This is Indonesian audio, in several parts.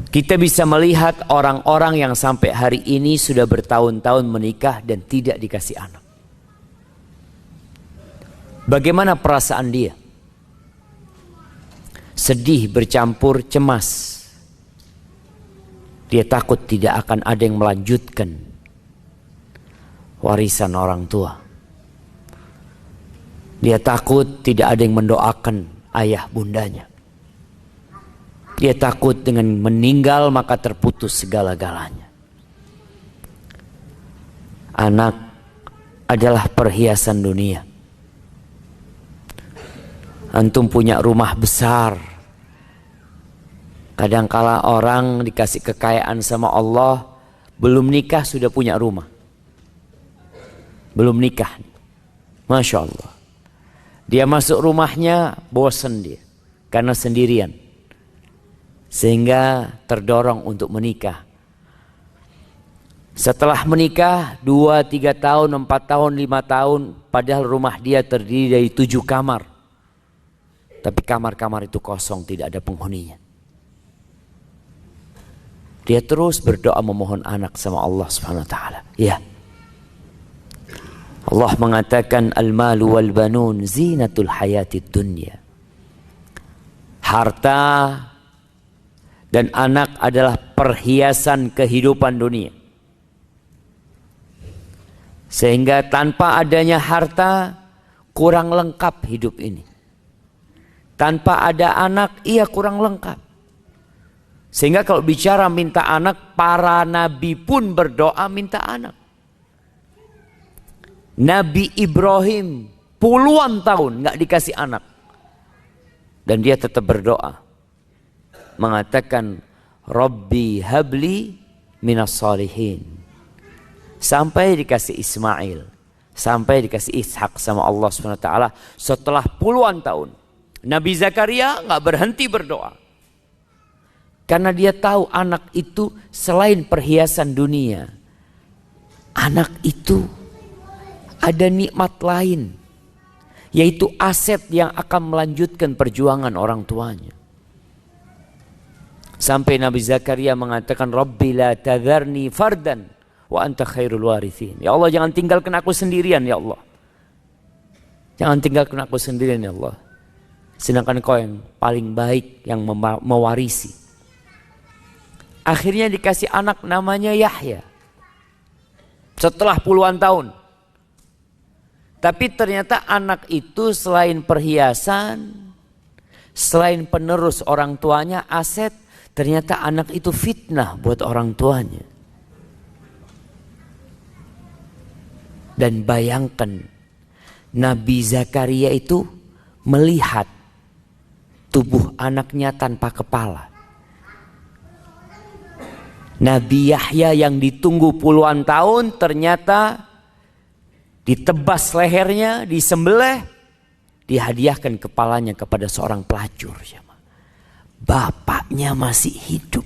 Kita bisa melihat orang-orang yang sampai hari ini sudah bertahun-tahun menikah dan tidak dikasih anak. Bagaimana perasaan dia? Sedih bercampur cemas. Dia takut tidak akan ada yang melanjutkan warisan orang tua. Dia takut tidak ada yang mendoakan ayah bundanya. Dia takut dengan meninggal maka terputus segala-galanya. Anak adalah perhiasan dunia. Antum punya rumah besar. Kadangkala orang dikasih kekayaan sama Allah, belum nikah sudah punya rumah. Belum nikah. Masya Allah. Dia masuk rumahnya bosan dia. Karena sendirian. Sehingga terdorong untuk menikah. Setelah menikah 2, 3 tahun, 4 tahun, 5 tahun, padahal rumah dia terdiri dari 7 kamar. Tapi kamar-kamar itu kosong, tidak ada penghuninya. Dia terus berdoa memohon anak sama Allah Subhanahu wa taala. Ya. Allah mengatakan al-malu wal banun zinatul hayatid dunya. Harta dan anak adalah perhiasan kehidupan dunia. Sehingga tanpa adanya harta kurang lengkap hidup ini. Tanpa ada anak ia kurang lengkap. Sehingga kalau bicara minta anak, para nabi pun berdoa minta anak. Nabi Ibrahim puluhan tahun nggak dikasih anak. Dan dia tetap berdoa. Mengatakan Rabbi habli minas salihin. Sampai dikasih Ismail, sampai dikasih Ishak sama Allah SWT. Setelah puluhan tahun Nabi Zakaria nggak berhenti berdoa. Karena dia tahu anak itu selain perhiasan dunia, anak itu ada nikmat lain, yaitu aset yang akan melanjutkan perjuangan orang tuanya. Sampai Nabi Zakaria mengatakan Rabbi la tadharni fardan wa anta khairul warithin. Ya Allah, jangan tinggalkan aku sendirian ya Allah. Jangan tinggalkan aku sendirian ya Allah. Sedangkan kau yang paling baik yang mewarisi. Akhirnya dikasih anak namanya Yahya. Setelah puluhan tahun. Tapi ternyata anak itu selain perhiasan, selain penerus orang tuanya, aset, ternyata anak itu fitnah buat orang tuanya. Dan bayangkan Nabi Zakaria itu melihat tubuh anaknya tanpa kepala. Nabi Yahya yang ditunggu puluhan tahun ternyata ditebas lehernya, disembelih, dihadiahkan kepalanya kepada seorang pelacur. Bapaknya masih hidup.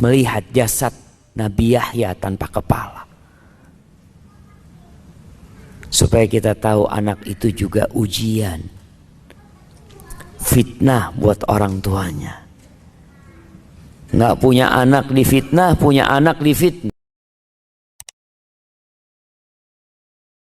Melihat jasad Nabi Yahya tanpa kepala. Supaya kita tahu anak itu juga ujian. Fitnah buat orang tuanya. Nggak punya anak difitnah, punya anak difitnah.